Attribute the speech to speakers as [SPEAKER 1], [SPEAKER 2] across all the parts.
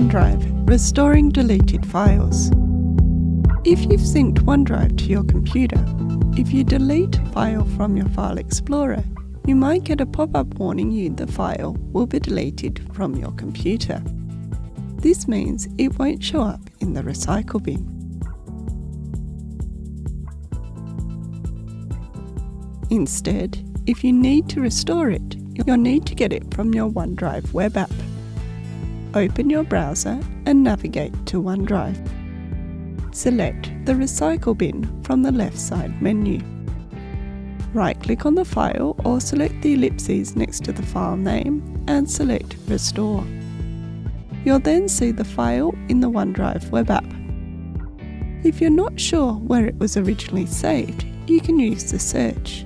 [SPEAKER 1] OneDrive, restoring deleted files. If you've synced OneDrive to your computer, if you delete a file from your File Explorer, you might get a pop-up warning you the file will be deleted from your computer. This means it won't show up in the recycle bin. Instead, if you need to restore it, you'll need to get it from your OneDrive web app. Open your browser and navigate to OneDrive. Select the Recycle bin from the left side menu. Right-click on the file or select the ellipses next to the file name and select Restore. You'll then see the file in the OneDrive web app. If you're not sure where it was originally saved, you can use the search.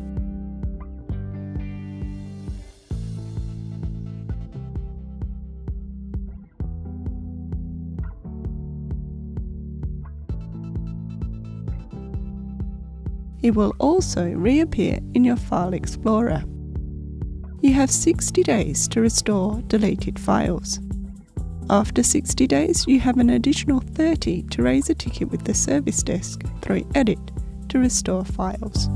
[SPEAKER 1] It will also reappear in your File Explorer. You have 60 days to restore deleted files. After 60 days, you have an additional 30 to raise a ticket with the service desk through Edit to restore files.